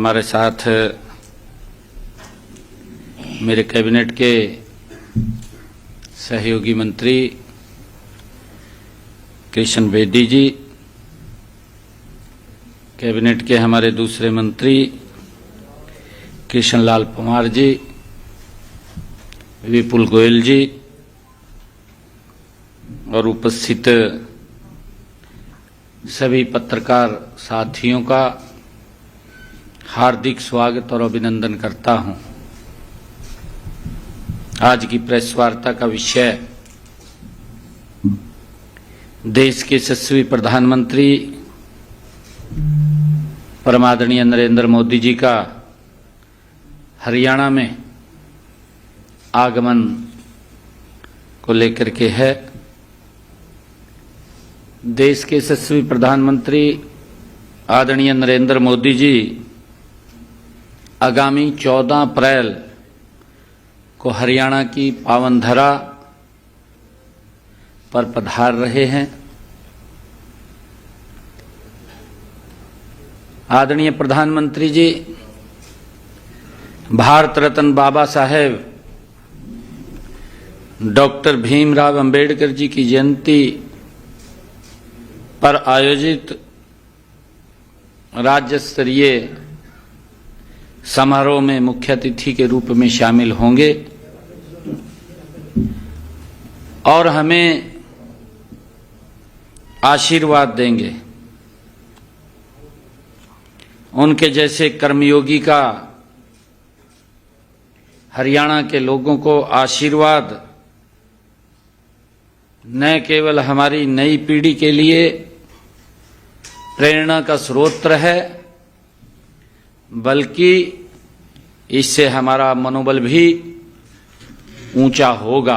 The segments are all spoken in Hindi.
हमारे साथ मेरे कैबिनेट के सहयोगी मंत्री कृष्ण बेदी जी, कैबिनेट के हमारे दूसरे मंत्री कृष्ण लाल पंवार जी, विपुल गोयल जी और उपस्थित सभी पत्रकार साथियों का हार्दिक स्वागत और अभिनंदन करता हूं। आज की प्रेस वार्ता का विषय देश के यशस्वी प्रधानमंत्री परमादरणीय नरेंद्र मोदी जी का हरियाणा में आगमन को लेकर के है। देश के यशस्वी प्रधानमंत्री आदरणीय नरेंद्र मोदी जी आगामी 14 अप्रैल को हरियाणा की पावन धरा पर पधार रहे हैं। आदरणीय प्रधानमंत्री जी भारत रत्न बाबा साहेब डॉक्टर भीमराव अंबेडकर जी की जयंती पर आयोजित राज्य स्तरीय समारोह में मुख्य अतिथि के रूप में शामिल होंगे और हमें आशीर्वाद देंगे। उनके जैसे कर्मयोगी का हरियाणा के लोगों को आशीर्वाद न केवल हमारी नई पीढ़ी के लिए प्रेरणा का स्रोत है, बल्कि इससे हमारा मनोबल भी ऊंचा होगा।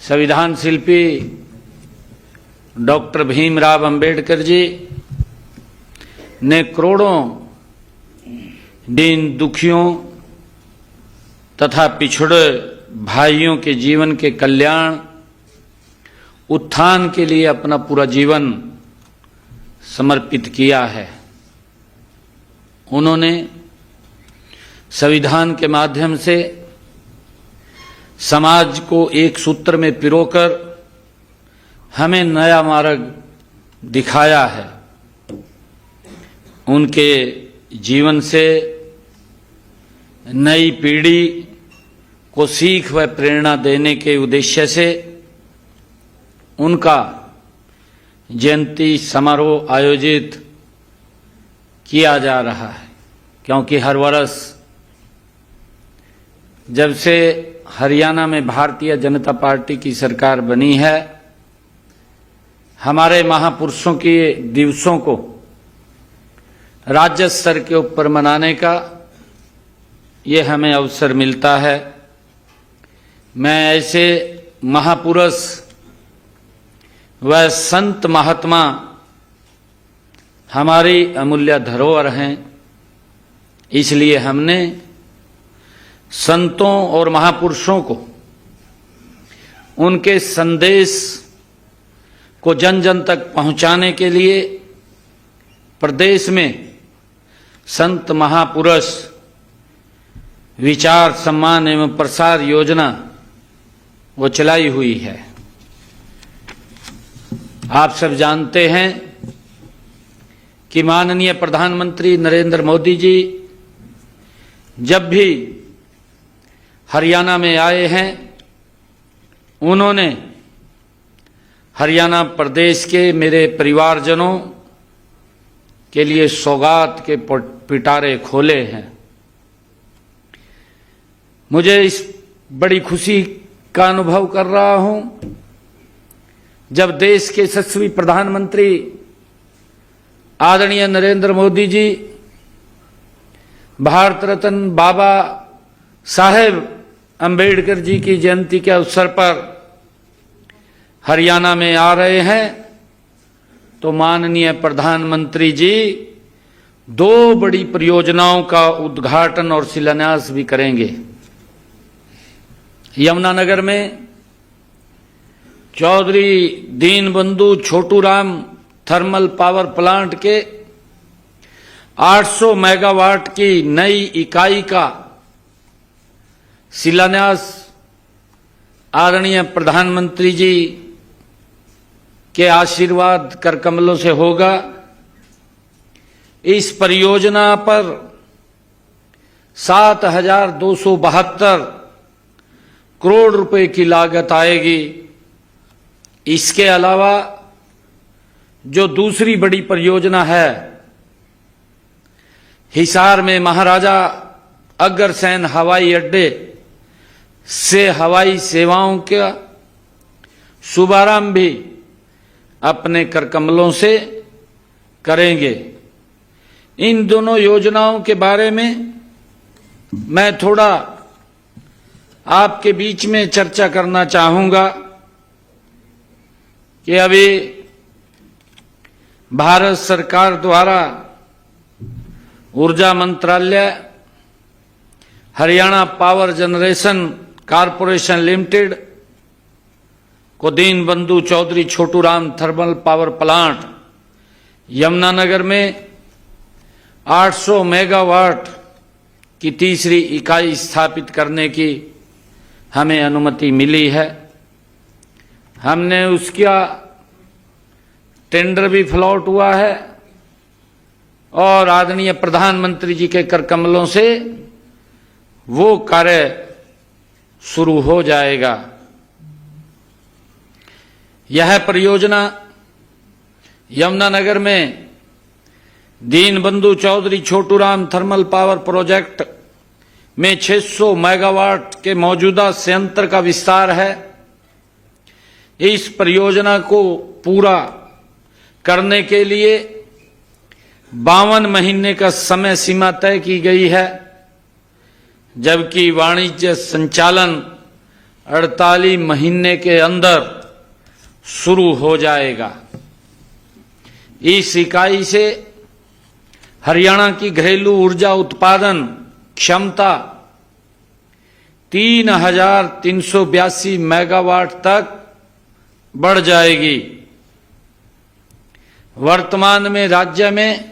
संविधान शिल्पी डॉक्टर भीमराव अंबेडकर जी ने करोड़ों दीन दुखियों तथा पिछड़े भाइयों के जीवन के कल्याण उत्थान के लिए अपना पूरा जीवन समर्पित किया है। उन्होंने संविधान के माध्यम से समाज को एक सूत्र में पिरोकर हमें नया मार्ग दिखाया है। उनके जीवन से नई पीढ़ी को सीख व प्रेरणा देने के उद्देश्य से उनका जयंती समारोह आयोजित किया जा रहा है, क्योंकि हर वर्ष जब से हरियाणा में भारतीय जनता पार्टी की सरकार बनी है, हमारे महापुरुषों के दिवसों को राज्य स्तर के ऊपर मनाने का ये हमें अवसर मिलता है। मैं ऐसे महापुरुष व संत महात्मा हमारी अमूल्य धरोहर हैं, इसलिए हमने संतों और महापुरुषों को उनके संदेश को जन जन तक पहुंचाने के लिए प्रदेश में संत महापुरुष विचार सम्मान एवं प्रसार योजना वो चलाई हुई है। आप सब जानते हैं कि माननीय प्रधानमंत्री नरेंद्र मोदी जी जब भी हरियाणा में आए हैं, उन्होंने हरियाणा प्रदेश के मेरे परिवारजनों के लिए सौगात के पिटारे खोले हैं। मुझे इस बड़ी खुशी का अनुभव कर रहा हूं जब देश के यशस्वी प्रधानमंत्री आदरणीय नरेंद्र मोदी जी भारत रत्न बाबा साहेब अंबेडकर जी की जयंती के अवसर पर हरियाणा में आ रहे हैं, तो माननीय प्रधानमंत्री जी 2 बड़ी परियोजनाओं का उद्घाटन और शिलान्यास भी करेंगे। यमुनानगर में Chaudhary Dinbandhu Chhoturam thermal power plant के 800 मेगावाट की नई इकाई का शिलान्यास आदरणीय प्रधानमंत्री जी के आशीर्वाद कर कमलों से होगा। इस परियोजना पर 7,272 करोड़ रुपए की लागत आएगी। इसके अलावा जो दूसरी बड़ी परियोजना है, हिसार में महाराजा अग्रसेन हवाई अड्डे से हवाई सेवाओं का शुभारंभ भी अपने कर कमलों से करेंगे। इन दोनों योजनाओं के बारे में मैं थोड़ा आपके बीच में चर्चा करना चाहूंगा कि अभी भारत सरकार द्वारा ऊर्जा मंत्रालय, Haryana power generation corporation limited को Deenbandhu Chaudhary Chhoturam thermal power plant Yamunanagar में 800 मेगावाट की तीसरी इकाई स्थापित करने की हमें अनुमति मिली है। हमने उसका टेंडर भी फ्लॉट हुआ है और आदरणीय प्रधानमंत्री जी के कर कमलों से वो कार्य शुरू हो जाएगा। यह परियोजना यमुनानगर में Dinbandhu Chaudhary Chhoturam thermal power project में 600 मेगावाट के मौजूदा संयंत्र का विस्तार है। इस परियोजना को पूरा करने के लिए 52 महीने का समय सीमा तय की गई है, जबकि वाणिज्य संचालन 48 महीने के अंदर शुरू हो जाएगा। इस इकाई से हरियाणा की घरेलू ऊर्जा उत्पादन क्षमता 3,382 मेगावाट तक बढ़ जाएगी। वर्तमान में राज्य में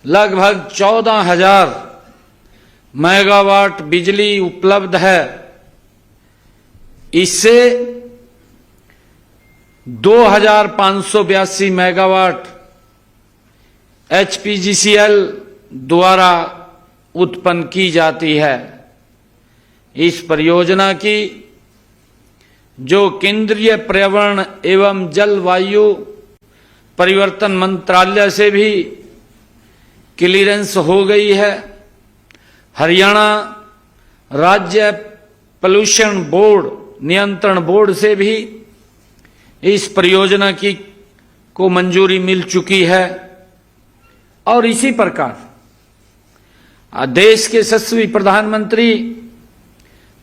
लगभग 14,000 मेगावाट बिजली उपलब्ध है। इससे 2,582 मेगावाट HPGCL द्वारा उत्पन्न की जाती है। इस परियोजना की जो केंद्रीय पर्यावरण एवं जलवायु परिवर्तन मंत्रालय से भी क्लीयरेंस हो गई है। हरियाणा राज्य पोल्यूशन बोर्ड नियंत्रण बोर्ड से भी इस परियोजना की को मंजूरी मिल चुकी है। और इसी प्रकार देश के यशस्वी प्रधानमंत्री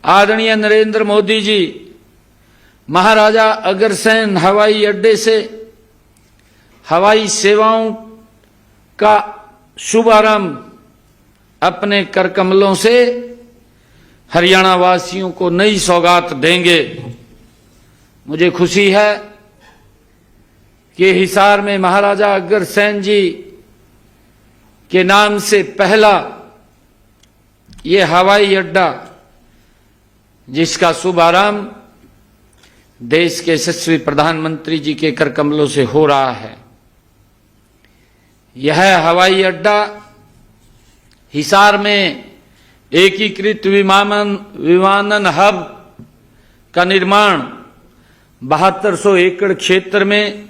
आदरणीय नरेंद्र मोदी जी महाराजा अग्रसेन हवाई अड्डे से हवाई सेवाओं का शुभारंभ अपने कर कमलों से हरियाणा वासियों को नई सौगात देंगे। मुझे खुशी है कि हिसार में महाराजा अग्रसेन जी के नाम से पहला ये हवाई अड्डा, जिसका शुभारंभ देश के यशस्वी प्रधानमंत्री जी के कर कमलों से हो रहा है। यह हवाई अड्डा हिसार में एकीकृत विमानन हब का निर्माण 7200 एकड़ क्षेत्र में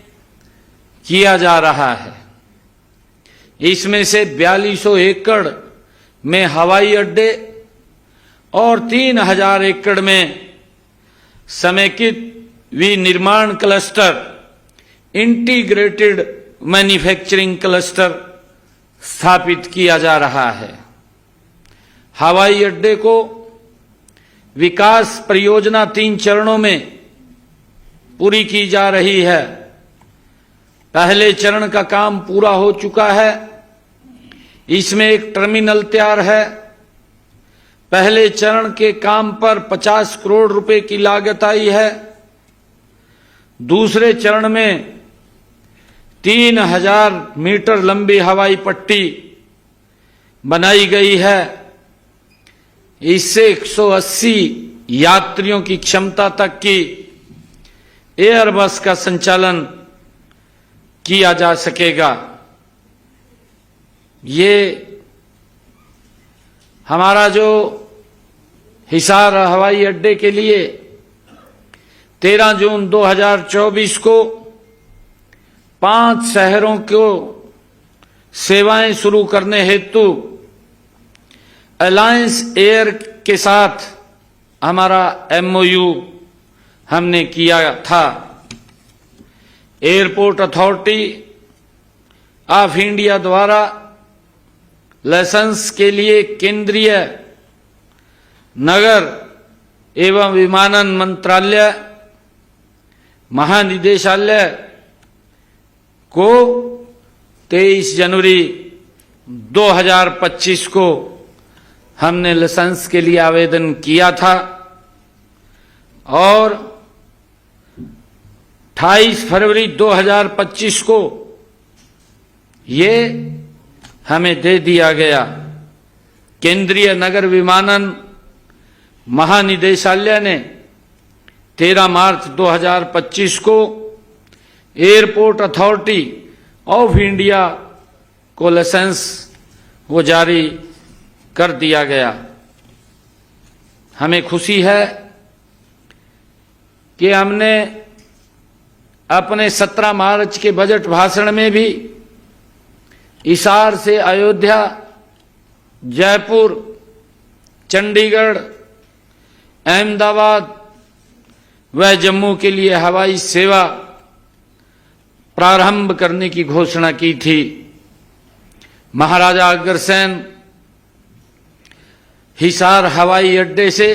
किया जा रहा है। इसमें से 4200 एकड़ में हवाई अड्डे और 3000 एकड़ में समेकित विनिर्माण क्लस्टर, इंटीग्रेटेड मैन्युफैक्चरिंग क्लस्टर स्थापित किया जा रहा है। हवाई अड्डे को विकास परियोजना 3 चरणों में पूरी की जा रही है। पहले चरण का काम पूरा हो चुका है। इसमें एक टर्मिनल तैयार है। पहले चरण के काम पर 50 करोड़ रुपए की लागत आई है। दूसरे चरण में 3000 मीटर लंबी हवाई पट्टी बनाई गई है। इससे 180 यात्रियों की क्षमता तक की एयरबस का संचालन किया जा सकेगा। ये हमारा जो हिसार हवाई अड्डे के लिए 13 जून 2024 को 5 शहरों को सेवाएं शुरू करने हेतु अलायंस एयर के साथ हमारा MOU हमने किया था। एयरपोर्ट अथॉरिटी ऑफ इंडिया द्वारा लाइसेंस के लिए केंद्रीय नगर एवं विमानन मंत्रालय महानिदेशालय को 23 जनवरी 2025 को हमने लाइसेंस के लिए आवेदन किया था और 28 फरवरी 2025 को ये हमें दे दिया गया। केंद्रीय नगर विमानन महानिदेशालय ने 13 मार्च 2025 को एयरपोर्ट अथॉरिटी ऑफ इंडिया को लाइसेंस वो जारी कर दिया गया। हमें खुशी है कि हमने अपने 17 मार्च के बजट भाषण में भी हिसार से अयोध्या, जयपुर, चंडीगढ़, अहमदाबाद व जम्मू के लिए हवाई सेवा प्रारंभ करने की घोषणा की थी। महाराजा अग्रसेन हिसार हवाई अड्डे से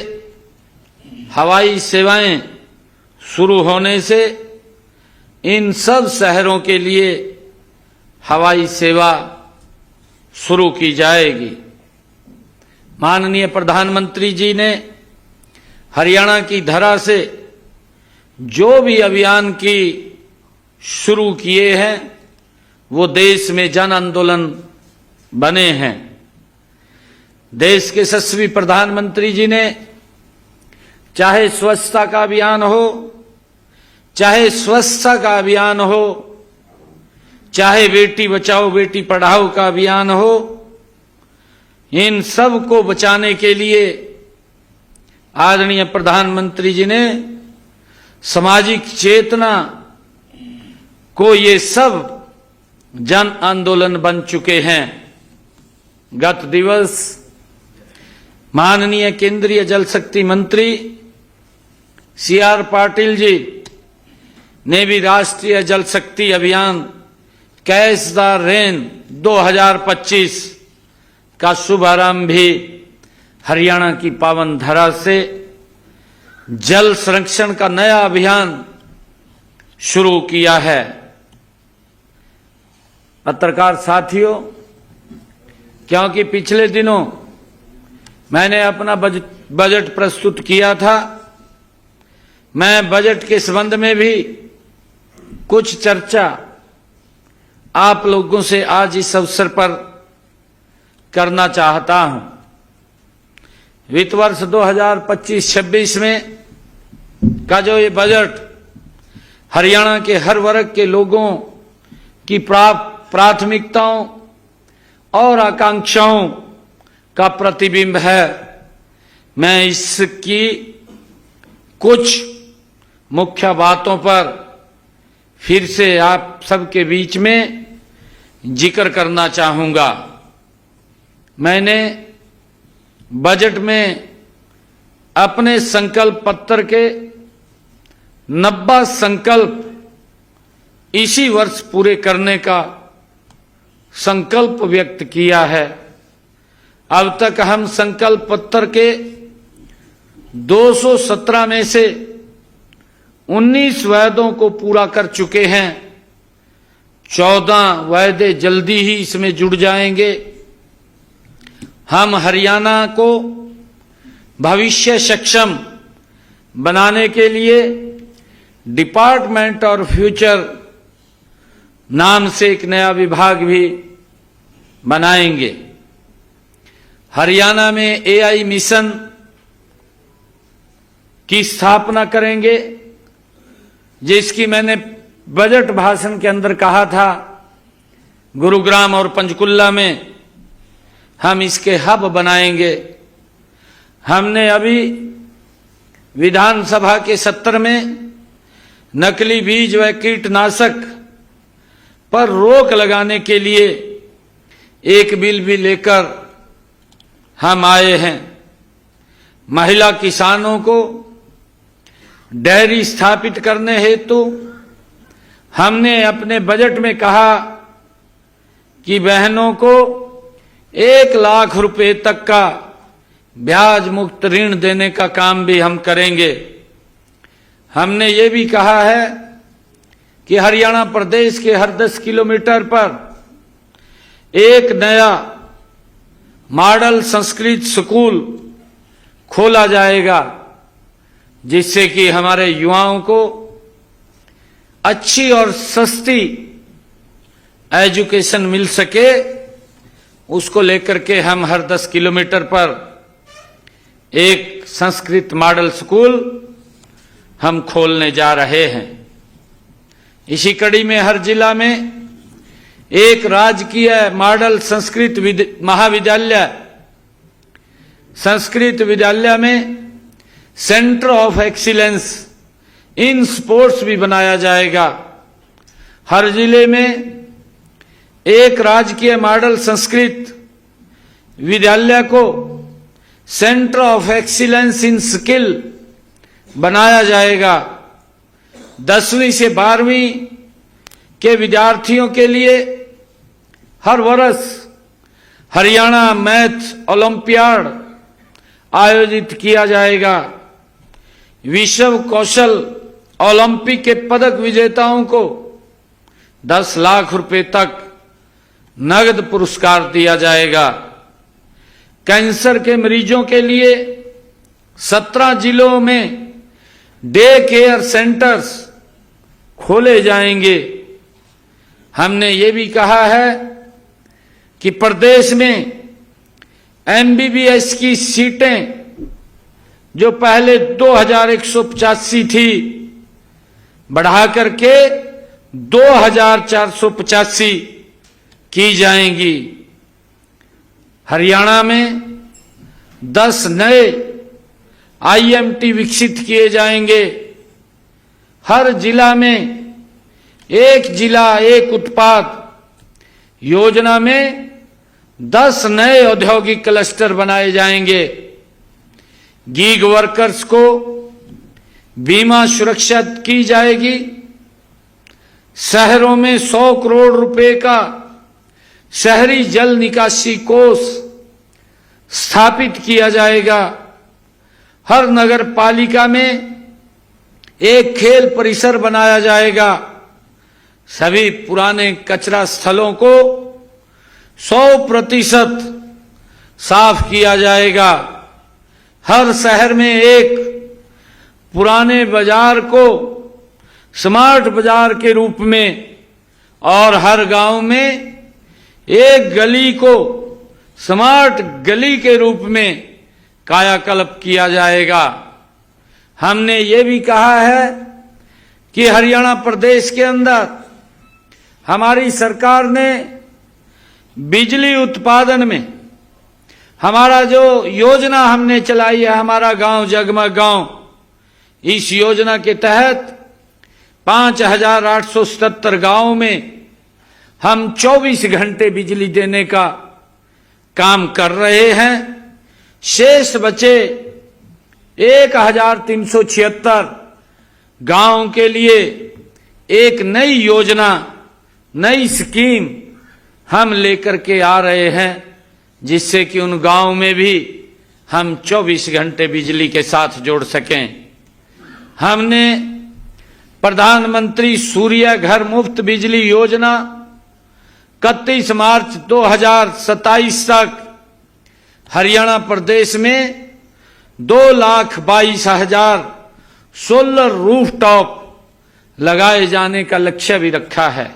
हवाई सेवाएं शुरू होने से इन सब शहरों के लिए हवाई सेवा शुरू की जाएगी। माननीय प्रधानमंत्री जी ने हरियाणा की धरा से जो भी अभियान की शुरू किए हैं वो देश में जन आंदोलन बने हैं। देश के यशस्वी प्रधानमंत्री जी ने चाहे स्वच्छता का अभियान हो, चाहे स्वच्छता का अभियान हो, चाहे बेटी बचाओ बेटी पढ़ाओ का अभियान हो, इन सब को बचाने के लिए आदरणीय प्रधानमंत्री जी ने सामाजिक चेतना को ये सब जन आंदोलन बन चुके हैं। गत दिवस माननीय केंद्रीय जल शक्ति मंत्री CR पाटिल जी ने भी राष्ट्रीय जल शक्ति अभियान कैच द रेन 2025 का शुभारंभ भी हरियाणा की पावन धरा से जल संरक्षण का नया अभियान शुरू किया है। पत्रकार साथियों, क्योंकि पिछले दिनों मैंने अपना बजट प्रस्तुत किया था, मैं बजट के संबंध में भी कुछ चर्चा आप लोगों से आज इस अवसर पर करना चाहता हूं। वित्त वर्ष 2025-26 में का जो ये बजट हरियाणा के हर वर्ग के लोगों की प्राथमिकताओं और आकांक्षाओं का प्रतिबिंब है, मैं इसकी कुछ मुख्य बातों पर फिर से आप सबके बीच में जिक्र करना चाहूंगा। मैंने बजट में अपने संकल्प पत्र के 90 संकल्प इसी वर्ष पूरे करने का संकल्प व्यक्त किया है। अब तक हम संकल्प पत्र के 217 में से 19 वायदों को पूरा कर चुके हैं। 14 वायदे जल्दी ही इसमें जुड़ जाएंगे। हम हरियाणा को भविष्य सक्षम बनाने के लिए डिपार्टमेंट और फ्यूचर नाम से एक नया विभाग भी बनाएंगे। हरियाणा में एआई मिशन की स्थापना करेंगे, जिसकी मैंने बजट भाषण के अंदर कहा था। गुरुग्राम और पंचकुला में हम इसके हब बनाएंगे। हमने अभी विधानसभा के सत्र में नकली बीज व कीटनाशक पर रोक लगाने के लिए एक बिल भी लेकर हम आए हैं। महिला किसानों को डेयरी स्थापित करने हेतु हमने अपने बजट में कहा कि बहनों को 1 लाख रुपए तक का ब्याज मुक्त ऋण देने का काम भी हम करेंगे। हमने ये भी कहा है कि हरियाणा प्रदेश के हर 10 किलोमीटर पर एक नया मॉडल संस्कृत स्कूल खोला जाएगा, जिससे कि हमारे युवाओं को अच्छी और सस्ती एजुकेशन मिल सके। उसको लेकर के हम हर 10 किलोमीटर पर एक संस्कृत मॉडल स्कूल हम खोलने जा रहे हैं। इसी कड़ी में हर जिला में एक राजकीय मॉडल संस्कृत महाविद्यालय, संस्कृत विद्यालय में centre of excellence in sports भी बनाया जाएगा। हर जिले में एक राजकीय मॉडल संस्कृत विद्यालय को centre of excellence in skill बनाया जाएगा। 10वीं से 12वीं के विद्यार्थियों के लिए हर वर्ष हरियाणा मैथ ओलंपियाड आयोजित किया जाएगा। विश्व कौशल ओलंपिक के पदक विजेताओं को 10 लाख रुपए तक नगद पुरस्कार दिया जाएगा। कैंसर के मरीजों के लिए 17 जिलों में डे केयर सेंटर्स खोले जाएंगे। हमने ये भी कहा है कि प्रदेश में एमबीबीएस की सीटें जो पहले 2185 थी, बढ़ा करके 2485 की जाएंगी। हरियाणा में 10 नए आईएमटी विकसित किए जाएंगे। हर जिला में एक जिला एक उत्पाद योजना में 10 नए औद्योगिक क्लस्टर बनाए जाएंगे। गीग वर्कर्स को बीमा सुरक्षा की जाएगी। शहरों में 100 करोड़ रुपए का शहरी जल निकासी कोष स्थापित किया जाएगा। हर नगर पालिका में एक खेल परिसर बनाया जाएगा। सभी पुराने कचरा स्थलों को 100% साफ किया जाएगा। हर शहर में एक पुराने बाजार को स्मार्ट बाजार के रूप में और हर गांव में एक गली को स्मार्ट गली के रूप में कायाकल्प किया जाएगा। हमने ये भी कहा है कि हरियाणा प्रदेश के अंदर हमारी सरकार ने बिजली उत्पादन में हमारा जो योजना हमने चलाई है, हमारा गांव जगमग गांव, इस योजना के तहत 5877 गांवों में हम 24 घंटे बिजली देने का काम कर रहे हैं। शेष बचे 1376 गांव के लिए एक नई योजना, नई स्कीम हम लेकर के आ रहे हैं, जिससे कि उन गांव में भी हम 24 घंटे बिजली के साथ जोड़ सकें। हमने प्रधानमंत्री सूर्य घर मुफ्त बिजली योजना 31 मार्च 2027 तक हरियाणा प्रदेश में 2,22,000 सोलर रूफटॉप लगाए जाने का लक्ष्य भी रखा है,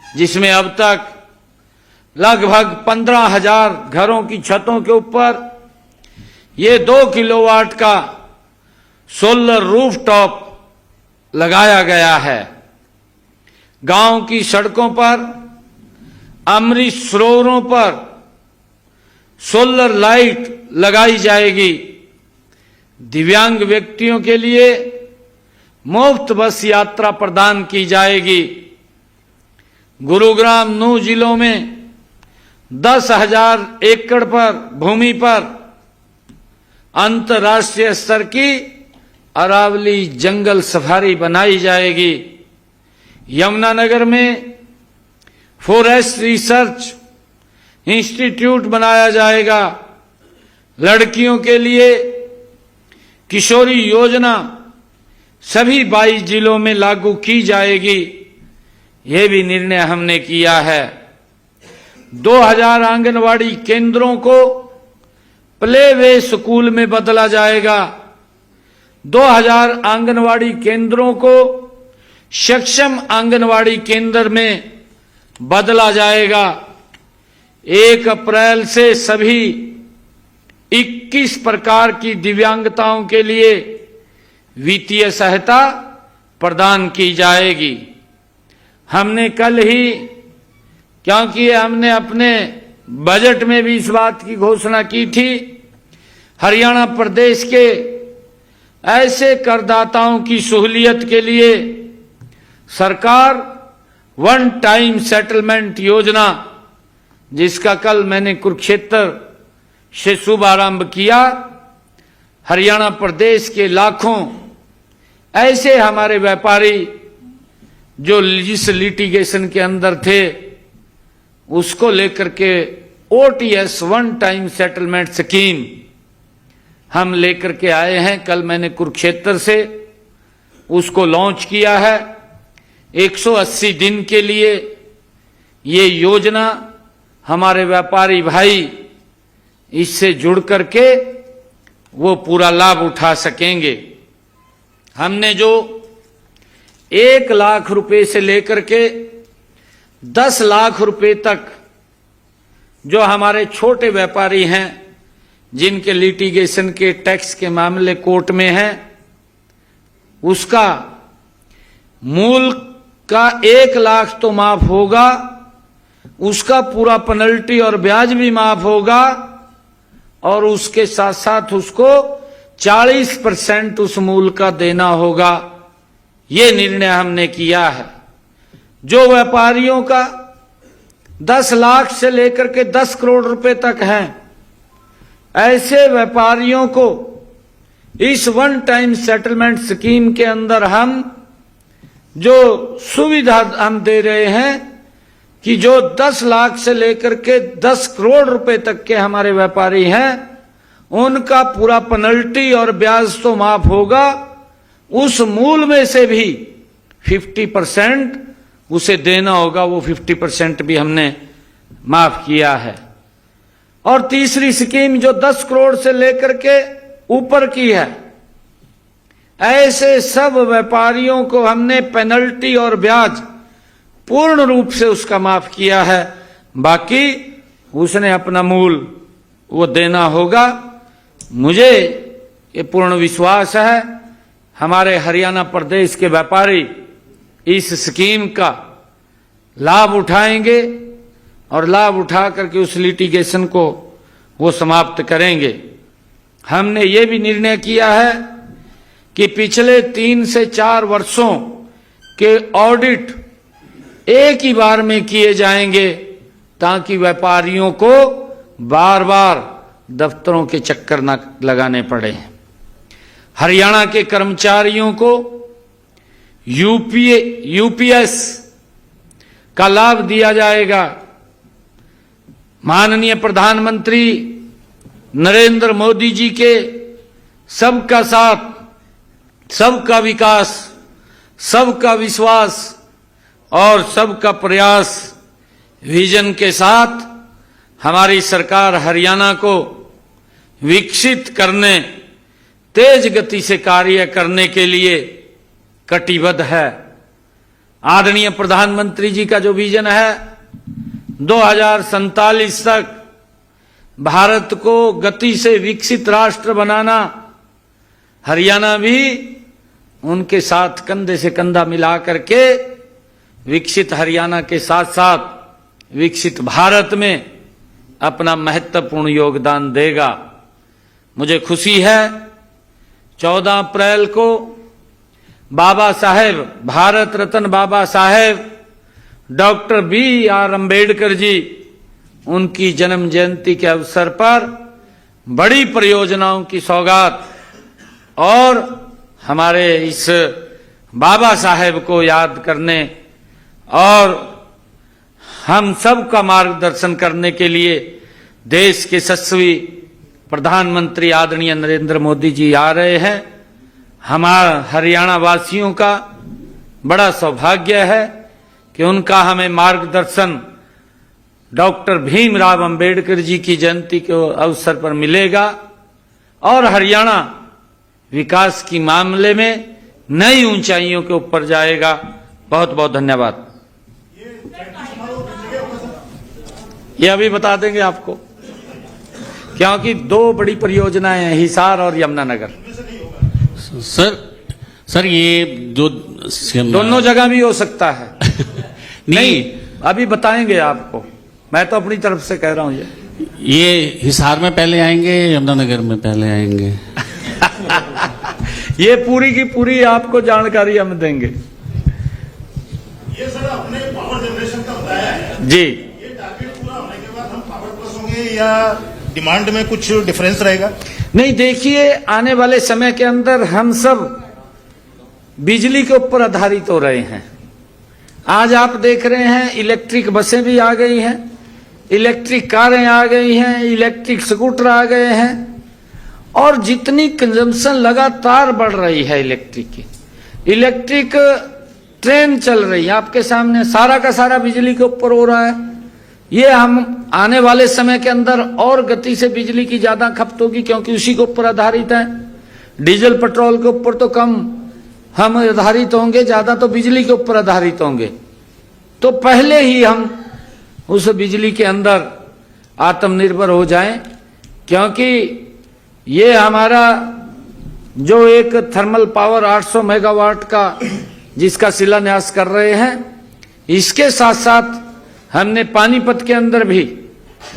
जिसमें अब तक लगभग 15,000 घरों की छतों के ऊपर ये 2 किलोवाट का सोलर रूफटॉप लगाया गया है। गांव की सड़कों पर, अमृत सरोवरों पर सोलर लाइट लगाई जाएगी। दिव्यांग व्यक्तियों के लिए मुफ्त बस यात्रा प्रदान की जाएगी। गुरुग्राम, नूह जिलों में 10,000 एकड़ पर भूमि पर अंतर्राष्ट्रीय स्तर की अरावली जंगल सफारी बनाई जाएगी। यमुनानगर में फॉरेस्ट रिसर्च इंस्टीट्यूट बनाया जाएगा। लड़कियों के लिए किशोरी योजना सभी 22 जिलों में लागू की जाएगी। यह भी निर्णय हमने किया है। 2000 आंगनवाड़ी केंद्रों को प्ले वे स्कूल में बदला जाएगा। 2000 आंगनवाड़ी केंद्रों को सक्षम आंगनवाड़ी केंद्र में बदला जाएगा। 1 अप्रैल से सभी 21 प्रकार की दिव्यांगताओं के लिए वित्तीय सहायता प्रदान की जाएगी। हमने कल ही, क्योंकि हमने अपने बजट में भी इस बात की घोषणा की थी, हरियाणा प्रदेश के ऐसे करदाताओं की सहूलियत के लिए सरकार वन टाइम सेटलमेंट योजना, जिसका कल मैंने कुरुक्षेत्र से शुभारंभ किया। हरियाणा प्रदेश के लाखों ऐसे हमारे व्यापारी जो जिस लिटिगेशन के अंदर थे, उसको लेकर के OTS one time settlement scheme हम लेकर के आए हैं। कल मैंने कुरुक्षेत्र से उसको लॉन्च किया है। 180 दिन के लिए ये योजना हमारे व्यापारी भाई इससे जुड़ करके वो पूरा लाभ उठा सकेंगे। हमने जो 1 लाख रुपए से लेकर के 10 लाख रुपए तक जो हमारे छोटे व्यापारी हैं, जिनके लिटिगेशन के टैक्स के मामले कोर्ट में हैं, उसका मूल का 1 लाख तो माफ होगा, उसका पूरा पेनल्टी और ब्याज भी माफ होगा, और उसके साथ साथ उसको 40% उस मूल का देना होगा। ये निर्णय हमने किया है। जो व्यापारियों का 10 लाख से लेकर के 10 करोड़ रुपए तक हैं, ऐसे व्यापारियों को इस वन टाइम सेटलमेंट स्कीम के अंदर हम जो सुविधा हम दे रहे हैं कि जो 10 लाख से लेकर के 10 करोड़ रुपए तक के हमारे व्यापारी हैं, उनका पूरा पेनल्टी और ब्याज तो माफ होगा, उस मूल में से भी 50% उसे देना होगा। वो 50% भी हमने माफ किया है। और तीसरी स्कीम जो 10 करोड़ से लेकर के ऊपर की है, ऐसे सब व्यापारियों को हमने पेनल्टी और ब्याज पूर्ण रूप से उसका माफ किया है। बाकी उसने अपना मूल वो देना होगा। मुझे ये पूर्ण विश्वास है हमारे हरियाणा प्रदेश के व्यापारी इस स्कीम का लाभ उठाएंगे और लाभ उठा करके उस लिटिगेशन को वो समाप्त करेंगे। हमने ये भी निर्णय किया है कि पिछले 3 से 4 वर्षों के ऑडिट एक ही बार में किए जाएंगे, ताकि व्यापारियों को बार बार दफ्तरों के चक्कर न लगाने पड़े। हरियाणा के कर्मचारियों को यूपीएस का लाभ दिया जाएगा। माननीय प्रधानमंत्री नरेंद्र मोदी जी के सबका साथ, सबका विकास, सबका विश्वास और सबका प्रयास विजन के साथ हमारी सरकार हरियाणा को विकसित करने, तेज गति से कार्य करने के लिए कटिबद्ध है। आदरणीय प्रधानमंत्री जी का जो विजन है, 2047 तक भारत को गति से विकसित राष्ट्र बनाना, हरियाणा भी उनके साथ कंधे से कंधा मिला करके विकसित हरियाणा के साथ साथ विकसित भारत में अपना महत्वपूर्ण योगदान देगा। मुझे खुशी है 14 अप्रैल को बाबा साहेब, भारत रत्न बाबा साहेब डॉक्टर B.R. अम्बेडकर जी, उनकी जन्म जयंती के अवसर पर बड़ी परियोजनाओं की सौगात और हमारे इस बाबा साहेब को याद करने और हम सब का मार्गदर्शन करने के लिए देश के यशस्वी प्रधानमंत्री आदरणीय नरेंद्र मोदी जी आ रहे हैं। हमारा हरियाणा वासियों का बड़ा सौभाग्य है कि उनका हमें मार्गदर्शन डॉक्टर भीमराव अंबेडकर जी की जयंती के अवसर पर मिलेगा और हरियाणा विकास की मामले में नई ऊंचाइयों के ऊपर जाएगा। बहुत बहुत धन्यवाद। ये अभी बता देंगे आपको, क्योंकि 2 बड़ी परियोजनाएं हैं, हिसार और यमुनानगर। सर ये जो दोनों जगह भी हो सकता है। नहीं, अभी बताएंगे आपको, मैं तो अपनी तरफ से कह रहा हूं। ये हिसार में पहले आएंगे, यमुनानगर में पहले आएंगे? ये पूरी की पूरी आपको जानकारी हम देंगे। ये सर अपने पावर जनरेशन का बताया है जी। ये टारगेट पूरा होने के बाद हम पावर प्लस होंगे या डिमांड में कुछ डिफरेंस रहेगा? नहीं, देखिए आने वाले समय के अंदर हम सब बिजली के ऊपर आधारित हो रहे हैं। आज आप देख रहे हैं इलेक्ट्रिक बसें भी आ गई हैं, इलेक्ट्रिक कारें आ गई हैं, इलेक्ट्रिक स्कूटर आ गए हैं और जितनी कंजम्पशन लगातार बढ़ रही है इलेक्ट्रिक की, इलेक्ट्रिक ट्रेन चल रही है आपके सामने, सारा का सारा बिजली के ऊपर हो रहा है। ये हम आने वाले समय के अंदर और गति से बिजली की ज्यादा खपत होगी, क्योंकि उसी के ऊपर आधारित है। डीजल पेट्रोल के ऊपर तो कम हम आधारित होंगे, ज्यादा तो बिजली के ऊपर आधारित होंगे। तो पहले ही हम उस बिजली के अंदर आत्मनिर्भर हो जाएं, क्योंकि ये हमारा जो एक थर्मल पावर 800 मेगावाट का जिसका शिलान्यास कर रहे हैं, इसके साथ साथ हमने पानीपत के अंदर भी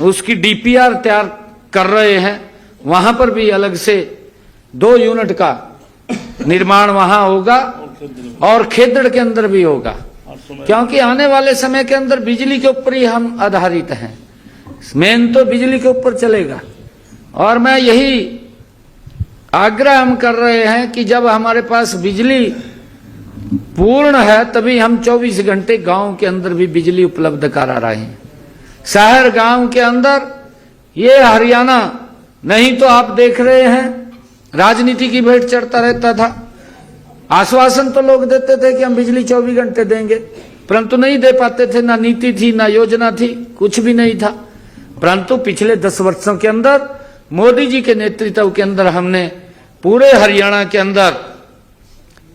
उसकी DPR तैयार कर रहे हैं। वहां पर भी अलग से 2 यूनिट का निर्माण वहां होगा और खेदड़ के अंदर भी होगा, क्योंकि आने वाले समय के अंदर बिजली के ऊपर ही हम आधारित हैं। मेन तो बिजली के ऊपर चलेगा। और मैं यही आग्रह हम कर रहे हैं कि जब हमारे पास बिजली पूर्ण है तभी हम 24 घंटे गांव के अंदर भी बिजली उपलब्ध करा रहे हैं। शहर गांव के अंदर ये हरियाणा, नहीं तो आप देख रहे हैं राजनीति की भेंट चढ़ता रहता था। आश्वासन तो लोग देते थे कि हम बिजली 24 घंटे देंगे, परंतु नहीं दे पाते थे। ना नीति थी, ना योजना थी, कुछ भी नहीं था। परंतु पिछले 10 वर्षों के अंदर मोदी जी के नेतृत्व के अंदर हमने पूरे हरियाणा के अंदर,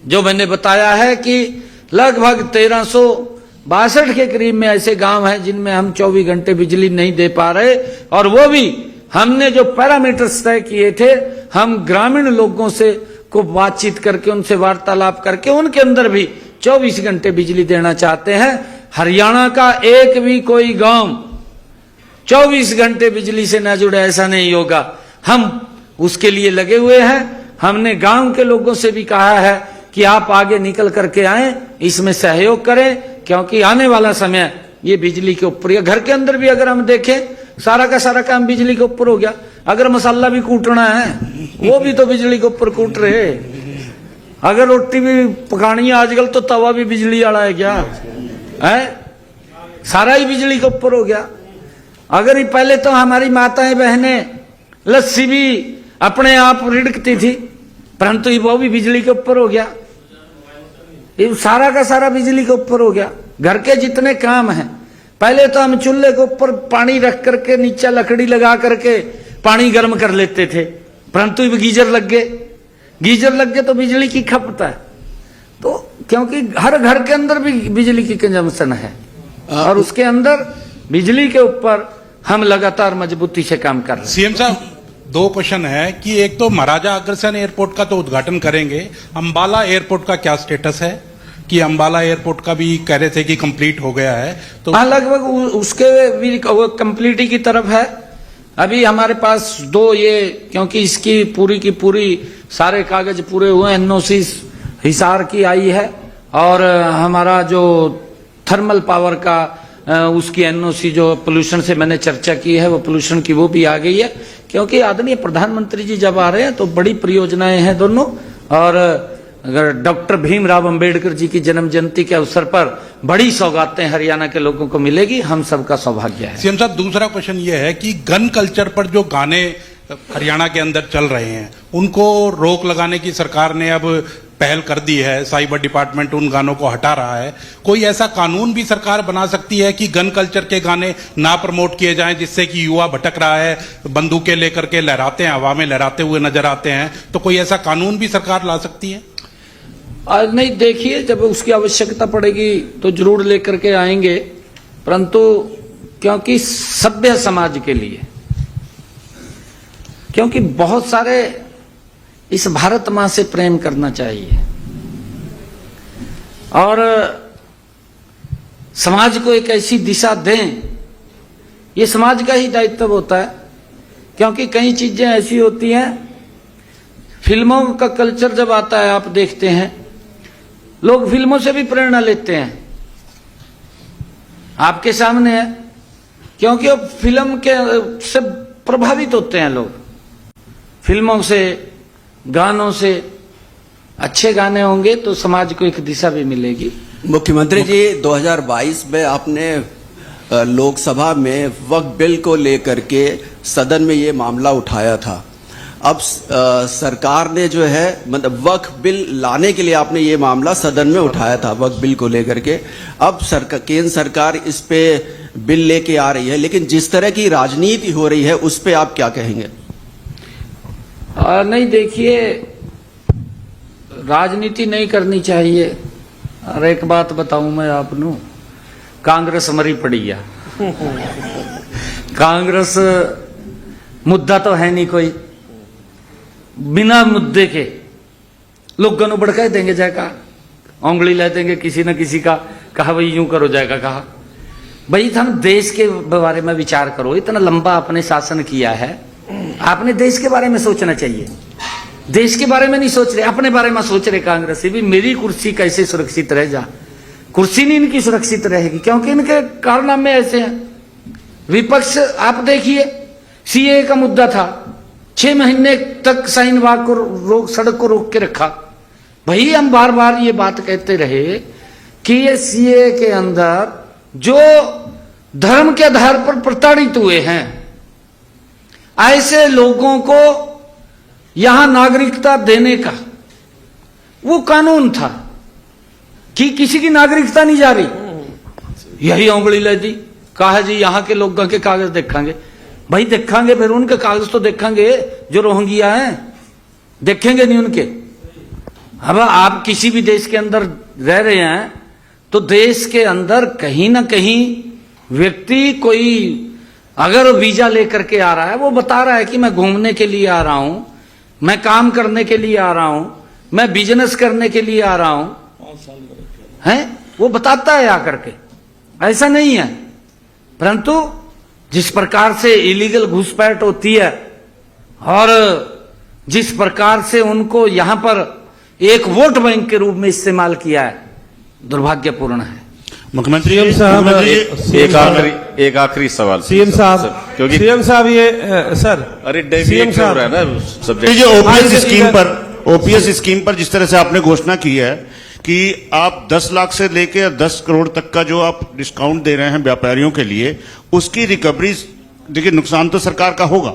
जो मैंने बताया है कि लगभग 1362 के करीब में ऐसे गांव हैं जिनमें हम 24 घंटे बिजली नहीं दे पा रहे, और वो भी हमने जो पैरामीटर्स तय किए थे, हम ग्रामीण लोगों से को बातचीत करके, उनसे वार्तालाप करके उनके अंदर भी 24 घंटे बिजली देना चाहते हैं। हरियाणा का एक भी कोई गांव 24 घंटे बिजली से न जुड़े ऐसा नहीं होगा। हम उसके लिए लगे हुए हैं। हमने गांव के लोगों से भी कहा है कि आप आगे निकल करके आए, इसमें सहयोग करें, क्योंकि आने वाला समय ये बिजली के ऊपर है। घर के अंदर भी अगर हम देखें, सारा का सारा काम बिजली के ऊपर हो गया। अगर मसाला भी कूटना है वो भी तो बिजली के ऊपर कूट रहे। अगर रोटी भी पकानी है आजकल तो तवा भी बिजली वाला है क्या है, सारा ही बिजली के ऊपर हो गया। अगर ही पहले तो हमारी माताएं बहनें लस्सी भी अपने आप रिड़कती थी, परंतु वो भी बिजली के ऊपर हो गया। ये सारा का सारा बिजली के ऊपर हो गया। घर के जितने काम हैं, पहले तो हम चूल्हे के ऊपर पानी रख करके नीचे लकड़ी लगा करके पानी गर्म कर लेते थे, परंतु गीजर लग गए। गीजर लग गए तो बिजली की खपत है। तो क्योंकि हर घर के अंदर भी बिजली की कंजम्पशन है और उसके अंदर बिजली के ऊपर हम लगातार मजबूती से काम कर रहे हैं। सीएम साहब, दो क्वेश्चन है कि एक तो महाराजा अग्रसेन एयरपोर्ट का तो उद्घाटन करेंगे, अंबाला एयरपोर्ट का क्या स्टेटस है? कि अंबाला एयरपोर्ट का भी कह रहे थे कि कंप्लीट हो गया है, तो हाँ लगभग उसके भी कंप्लीटी की तरफ है। अभी हमारे पास दो ये, क्योंकि इसकी पूरी की पूरी सारे कागज पूरे हुए, एनओसी हिसार की आई है और हमारा जो थर्मल पावर का उसकी एनओसी जो पोल्यूशन से मैंने चर्चा की है, वो पोल्यूशन की वो भी आ गई है। क्योंकि आदरणीय प्रधानमंत्री जी जब आ रहे हैं तो बड़ी परियोजनाएं हैं दोनों, और अगर डॉक्टर भीमराव अंबेडकर जी की जन्म जयंती के अवसर पर बड़ी सौगातें हरियाणा के लोगों को मिलेगी, हम सबका सौभाग्य है। सीएम साहब, दूसरा क्वेश्चन ये है कि गन कल्चर पर जो गाने हरियाणा के अंदर चल रहे हैं उनको रोक लगाने की सरकार ने अब पहल कर दी है, साइबर डिपार्टमेंट उन गानों को हटा रहा है। कोई ऐसा कानून भी सरकार बना सकती है कि गन कल्चर के गाने ना प्रमोट किए जाएं, जिससे कि युवा भटक रहा है, बंदूकें लेकर के लहराते हैं, हवा में लहराते हुए नजर आते हैं, तो कोई ऐसा कानून भी सरकार ला सकती है? नहीं, देखिए जब उसकी आवश्यकता पड़ेगी तो जरूर लेकर के आएंगे, परंतु क्योंकि सभ्य समाज के लिए, क्योंकि बहुत सारे इस भारत मां से प्रेम करना चाहिए और समाज को एक ऐसी दिशा दें, ये समाज का ही दायित्व होता है। क्योंकि कई चीजें ऐसी होती हैं, फिल्मों का कल्चर जब आता है आप देखते हैं, लोग फिल्मों से भी प्रेरणा लेते हैं, आपके सामने है, क्योंकि अब फिल्म के से प्रभावित होते हैं लोग, फिल्मों से, गानों से। अच्छे गाने होंगे तो समाज को एक दिशा भी मिलेगी। मुख्यमंत्री जी, 2022 में आपने लोकसभा में वक्फ बिल को लेकर के सदन में ये मामला उठाया था। अब सरकार ने जो है, मतलब वक्फ बिल लाने के लिए आपने ये मामला सदन में उठाया था, वक्फ बिल को लेकर के। अब केंद्र सरकार इस पे बिल लेके आ रही है, लेकिन जिस तरह की राजनीति हो रही है उस पे आप क्या कहेंगे? नहीं, देखिए राजनीति नहीं करनी चाहिए। और एक बात बताऊं मैं आपनू, कांग्रेस मरी पड़ी है। कांग्रेस मुद्दा तो है नहीं कोई, बिना मुद्दे के लोगों को भड़का देंगे, जाएगा उंगली ले देंगे किसी न किसी का, कहा भाई यूं करो, जाएगा कहा भाई थम देश के बारे में विचार करो। इतना लंबा आपने शासन किया है, आपने देश के बारे में सोचना चाहिए। देश के बारे में नहीं सोच रहे, अपने बारे में सोच रहे कांग्रेस भी, मेरी कुर्सी कैसे सुरक्षित रह जा। कुर्सी नहीं इनकी सुरक्षित रहेगी, क्योंकि इनके कारनामे ऐसे हैं। विपक्ष आप देखिए, सीए का मुद्दा था, 6 महीने तक शाहीन बाग को रोक, सड़क को रोक के रखा। भाई हम बार बार ये बात कहते रहे कि ये सीए के अंदर जो धर्म के आधार पर प्रताड़ित हुए हैं, ऐसे लोगों को यहां नागरिकता देने का वो कानून था कि किसी की नागरिकता नहीं जा रही। यही उंगली ले दी, कहा जी यहां के लोगों के कागज देखेंगे। भाई देखेंगे, फिर उनके कागज तो देखेंगे जो रोहिंग्या हैं, देखेंगे नहीं उनके। अब आप किसी भी देश के अंदर रह रहे हैं तो देश के अंदर कहीं ना कहीं व्यक्ति कोई अगर वीजा लेकर के आ रहा है, वो बता रहा है कि मैं घूमने के लिए आ रहा हूं, मैं काम करने के लिए आ रहा हूं, मैं बिजनेस करने के लिए आ रहा हूं, है वो बताता है आकर के, ऐसा नहीं है। परंतु जिस प्रकार से इलीगल घुसपैठ होती है और जिस प्रकार से उनको यहां पर एक वोट बैंक के रूप में इस्तेमाल किया है, दुर्भाग्यपूर्ण है। मुख्यमंत्री साहब, एक आखिरी सवाल सीएम साहब, क्योंकि सीएम साहब ये सर, अरे डेविएट हो रहा है ना सब्जेक्ट। जो ओपीएस स्कीम पर जिस तरह से आपने घोषणा की है कि आप 10 लाख से लेकर 10 करोड़ तक का जो आप डिस्काउंट दे रहे हैं व्यापारियों के लिए, उसकी रिकवरी, देखिए नुकसान तो सरकार का होगा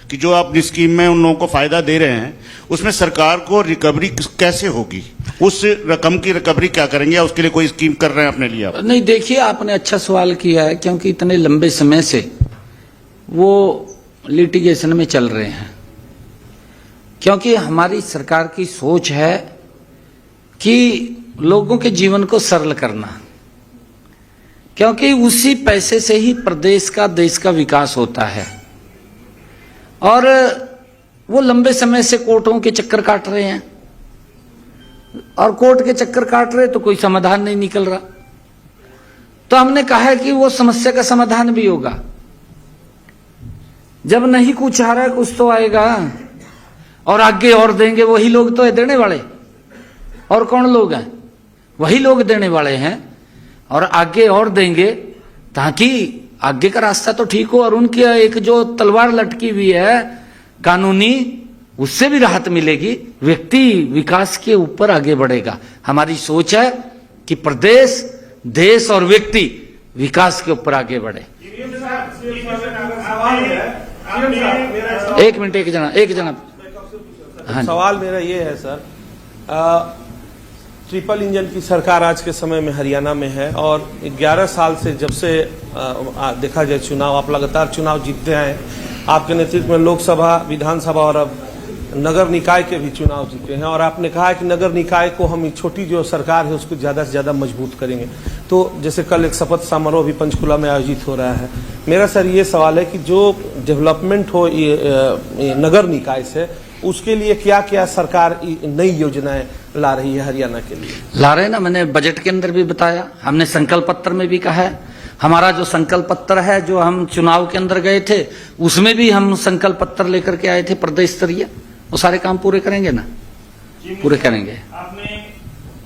कि जो आप स्कीम में उन लोगों को फायदा दे रहे हैं, उसमें सरकार को रिकवरी कैसे होगी? उस रकम की रिकवरी क्या करेंगे, या उसके लिए कोई स्कीम कर रहे हैं अपने लिए आप? नहीं, देखिए आपने अच्छा सवाल किया है, क्योंकि इतने लंबे समय से वो लिटिगेशन में चल रहे हैं। क्योंकि हमारी सरकार की सोच है कि लोगों के जीवन को सरल करना, क्योंकि उसी पैसे से ही प्रदेश का, देश का विकास होता है। और वो लंबे समय से कोर्टों के चक्कर काट रहे हैं, और कोर्ट के चक्कर काट रहे तो कोई समाधान नहीं निकल रहा। तो हमने कहा है कि वो समस्या का समाधान भी होगा। जब नहीं कुछ आ रहा है, कुछ तो आएगा, और आगे और देंगे। वही लोग तो है देने वाले, और कौन लोग हैं? वही लोग देने वाले हैं, और आगे और देंगे, ताकि आगे का रास्ता तो ठीक हो। और उनकी एक जो तलवार लटकी हुई है कानूनी, उससे भी राहत मिलेगी। व्यक्ति विकास के ऊपर आगे बढ़ेगा। हमारी सोच है कि प्रदेश, देश और व्यक्ति विकास के ऊपर आगे बढ़े। एक मिनट, एक जना। हाँ, सवाल मेरा ये है सर, ट्रिपल इंजन की सरकार आज के समय में हरियाणा में है, और 11 साल से जब से देखा जाए चुनाव, आप लगातार चुनाव जीतते आए। आपके नेतृत्व में लोकसभा, विधानसभा और अब नगर निकाय के भी चुनाव जीते हैं, और आपने कहा है कि नगर निकाय को हम छोटी जो सरकार है उसको ज़्यादा से ज़्यादा मजबूत करेंगे। तो जैसे कल एक शपथ समारोह भी पंचकुला में आयोजित हो रहा है। मेरा सर ये सवाल है कि जो डेवलपमेंट हो ये नगर निकाय से, उसके लिए क्या क्या सरकार नई योजनाएं ला रही है हरियाणा के लिए? ला रहे ना, मैंने बजट के अंदर भी बताया, हमने संकल्प पत्र में भी कहा है। हमारा जो संकल्प पत्र है, जो हम चुनाव के अंदर गए थे, उसमें भी हम संकल्प पत्र लेकर के आए थे प्रदेश स्तरीय। वो सारे काम पूरे करेंगे ना, पूरे करेंगे। आपने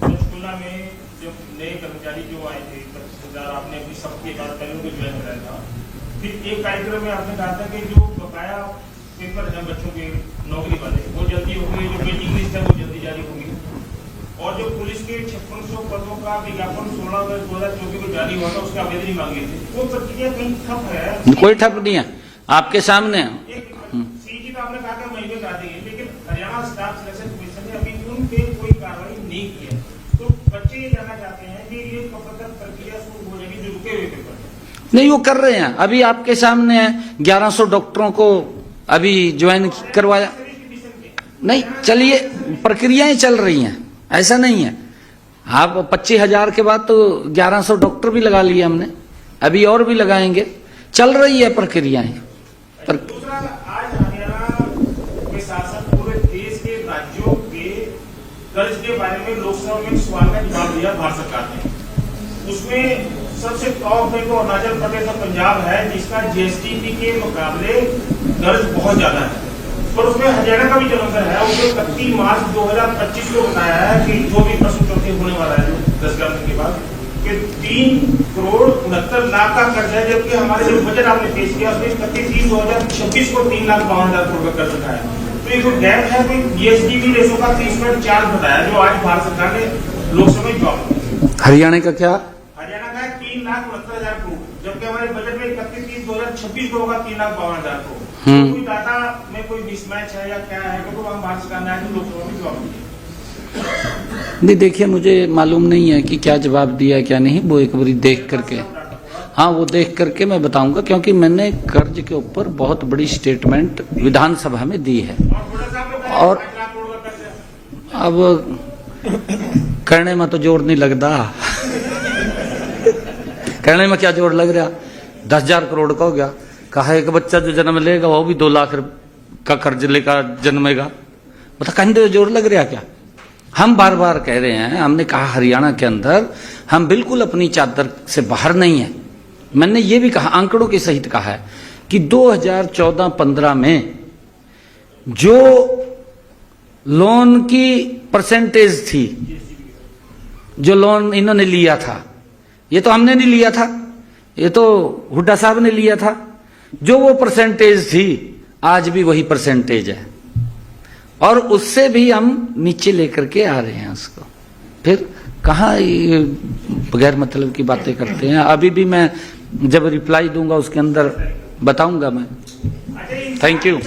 पंचकुला में जो नए कर्मचारी जो आए थे 25,000, आपने अपनी सबके बाद पहले को ज्वाइन कराया था। फिर एक कार्यक्रम में आपने कहा था कि जो बकाया पेपर है बच्चों के नौकरी वाले, वो जल्दी होंगे, जो वेटिंग लिस्ट है वो जल्दी जारी होगी, और जो पुलिस के 5600 पदों का विज्ञापन 16 अगस्त 2024 को जारी हुआ था, उसका आवेदन मांगे थे। वो प्रक्रिया कहीं ठप है? कोई ठप नहीं है, आपके सामने। सीजी तो आपने कहा था महीने में करा देंगे, लेकिन हरियाणा स्टाफ सिलेक्शन कमीशन ने अभी उन पे कोई कार्रवाई नहीं की है। तो बच्चे ये जानना चाहते हैं कि ये कब तक प्रक्रिया शुरू हो जाएगी, जो रुके हुए पेपर? नहीं, वो कर रहे हैं, अभी आपके सामने है। 1100 डॉक्टरों को अभी ज्वाइन करवाया। नहीं, चलिए, प्रक्रियाएं चल रही हैं, ऐसा नहीं है। आप 25,000 के बाद तो 1100 डॉक्टर भी लगा लिए हमने, अभी और भी लगाएंगे। चल रही है प्रक्रियाएं। दूसरा, आज हरियाणा के शासन पूरे देश के राज्यों के कर्ज के बारे में लोकसभा में सवाल का जवाब दिया भारत सरकार ने। उसमें सबसे टॉप में तो अरुणाचल प्रदेश और पंजाब है, जिसका जीएसटी के मुकाबले कर्ज बहुत ज्यादा है। और उसमें हरियाणा का भी जो नंबर है, उसने 31 मार्च 2025 को बताया है कि जो भी प्रश्न चौथी होने वाला है 10 के बाद, कि 3,69,00,000 का कर्ज है, जबकि हमारे जो बजट आपने पेश किया उसमें 31/3/2026 को 3,52,000 करोड़ का कर्ज उठाया। तो ये जो गैप है, कोई जीएसटी रेशो का 30.4 बताया, जो आज भारत सरकार ने लोकसभा में जवाब। हरियाणा का क्या? हरियाणा का है 3,69,000 करोड़, जबकि हमारे बजट में 31/3/2026 को होगा 3,52,000 करोड़। कोई डाटा में कोई मिसमैच है या क्या है, तो हम भारत सरकार ने आज लोकसभा में जवाब दिया। नहीं, देखिए, मुझे मालूम नहीं है कि क्या जवाब दिया है क्या नहीं, वो एक बारी देख करके, हाँ, वो देख करके मैं बताऊंगा, क्योंकि मैंने कर्ज के ऊपर बहुत बड़ी स्टेटमेंट विधानसभा में दी है। और अब कहने में तो जोर नहीं लगता, कहने में क्या जोर लग रहा? 10,000 करोड़ का हो गया। कहा एक बच्चा जो जन्म लेगा वो भी 2 लाख का कर्ज लेकर जन्मेगा। बता, कहने तो जोर लग रहा क्या? हम बार बार कह रहे हैं, हमने कहा हरियाणा के अंदर हम बिल्कुल अपनी चादर से बाहर नहीं है। मैंने ये भी कहा, आंकड़ों के सहित कहा है कि 2014-15 में जो लोन की परसेंटेज थी, जो लोन इन्होंने लिया था, ये तो हमने नहीं लिया था, ये तो हुड्डा साहब ने लिया था। जो वो परसेंटेज थी, आज भी वही परसेंटेज है, और उससे भी हम नीचे लेकर के आ रहे हैं उसको। फिर कहाँ ये बगैर मतलब की बातें करते हैं? अभी भी मैं जब रिप्लाई दूंगा उसके अंदर बताऊंगा मैं। Thank you.